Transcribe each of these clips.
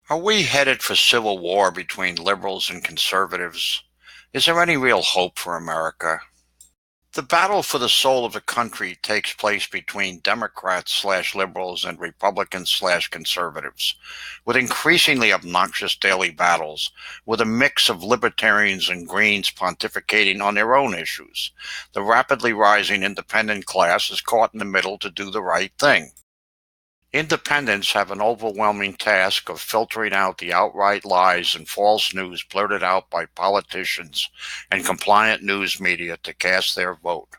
Are we headed for civil war between liberals and conservatives? Is there any real hope for America? The battle for the soul of the country takes place between Democrats/liberals and Republicans/conservatives, with increasingly obnoxious daily battles, with a mix of libertarians and Greens pontificating on their own issues. The rapidly rising independent class is caught in the middle to do the right thing. Independents have an overwhelming task of filtering out the outright lies and false news blurted out by politicians and compliant news media to cast their vote.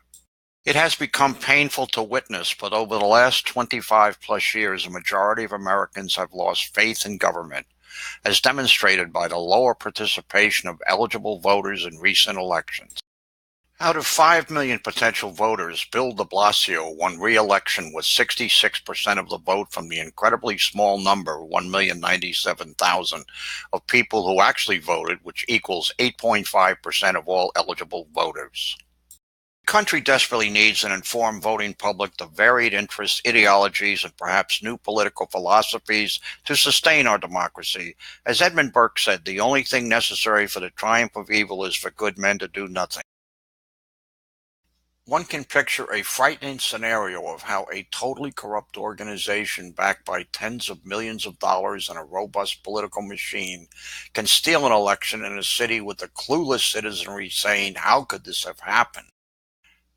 It has become painful to witness, but over the last 25 plus years, a majority of Americans have lost faith in government, as demonstrated by the lower participation of eligible voters in recent elections. Out of 5 million potential voters, Bill de Blasio won re-election with 66% of the vote from the incredibly small number, 1,097,000, of people who actually voted, which equals 8.5% of all eligible voters. The country desperately needs an informed voting public of varied interests, ideologies, and perhaps new political philosophies to sustain our democracy. As Edmund Burke said, the only thing necessary for the triumph of evil is for good men to do nothing. One can picture a frightening scenario of how a totally corrupt organization backed by tens of millions of dollars and a robust political machine can steal an election in a city with a clueless citizenry saying, "How could this have happened?"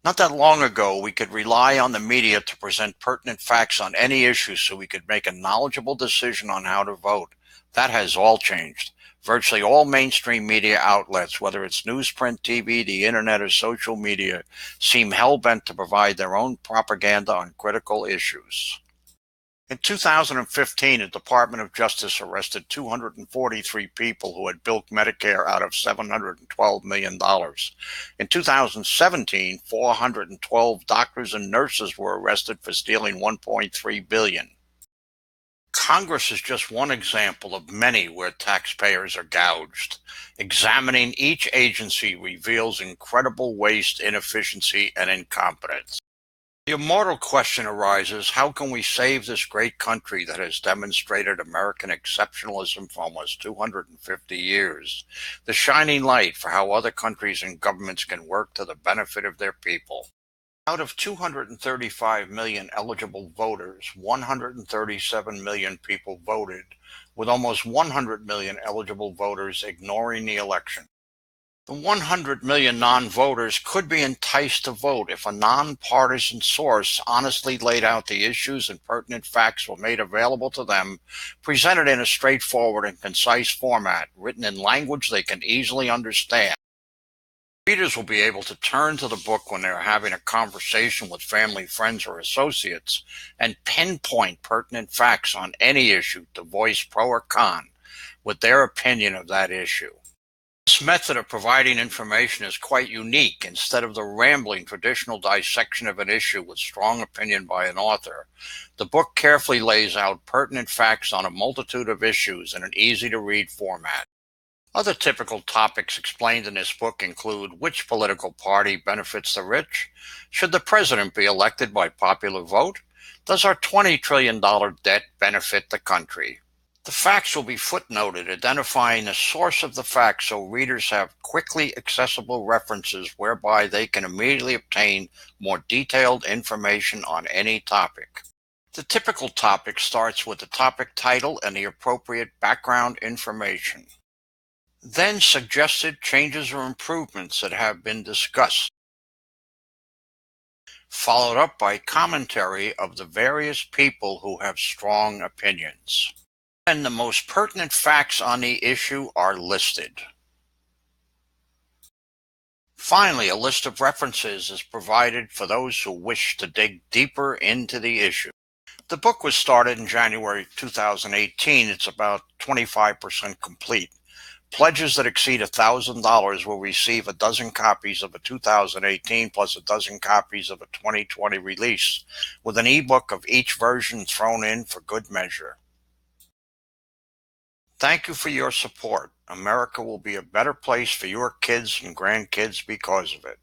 Not that long ago, we could rely on the media to present pertinent facts on any issue so we could make a knowledgeable decision on how to vote. That has all changed. Virtually all mainstream media outlets, whether it's newsprint, TV, the internet, or social media, seem hell-bent to provide their own propaganda on critical issues. In 2015, the Department of Justice arrested 243 people who had bilked Medicare out of $712 million. In 2017, 412 doctors and nurses were arrested for stealing $1.3 billion. Congress is just one example of many where taxpayers are gouged. Examining each agency reveals incredible waste, inefficiency, and incompetence. The immortal question arises, how can we save this great country that has demonstrated American exceptionalism for almost 250 years? The shining light for how other countries and governments can work to the benefit of their people. Out of 235 million eligible voters, 137 million people voted, with almost 100 million eligible voters ignoring the election. The 100 million non-voters could be enticed to vote if a nonpartisan source honestly laid out the issues and pertinent facts were made available to them, presented in a straightforward and concise format, written in language they can easily understand. Readers will be able to turn to the book when they're having a conversation with family, friends, or associates and pinpoint pertinent facts on any issue to voice pro or con with their opinion of that issue. This method of providing information is quite unique. Instead of the rambling traditional dissection of an issue with strong opinion by an author, the book carefully lays out pertinent facts on a multitude of issues in an easy-to-read format. Other typical topics explained in this book include which political party benefits the rich, should the president be elected by popular vote, does our $20 trillion debt benefit the country? The facts will be footnoted, identifying the source of the facts so readers have quickly accessible references whereby they can immediately obtain more detailed information on any topic. The typical topic starts with the topic title and the appropriate background information. Then suggested changes or improvements that have been discussed, followed up by commentary of the various people who have strong opinions. And the most pertinent facts on the issue are listed. Finally, a list of references is provided for those who wish to dig deeper into the issue. The book was started in January 2018. It's about 25% complete. Pledges that exceed $1,000 will receive a dozen copies of a 2018 plus a dozen copies of a 2020 release, with an ebook of each version thrown in for good measure. Thank you for your support. America will be a better place for your kids and grandkids because of it.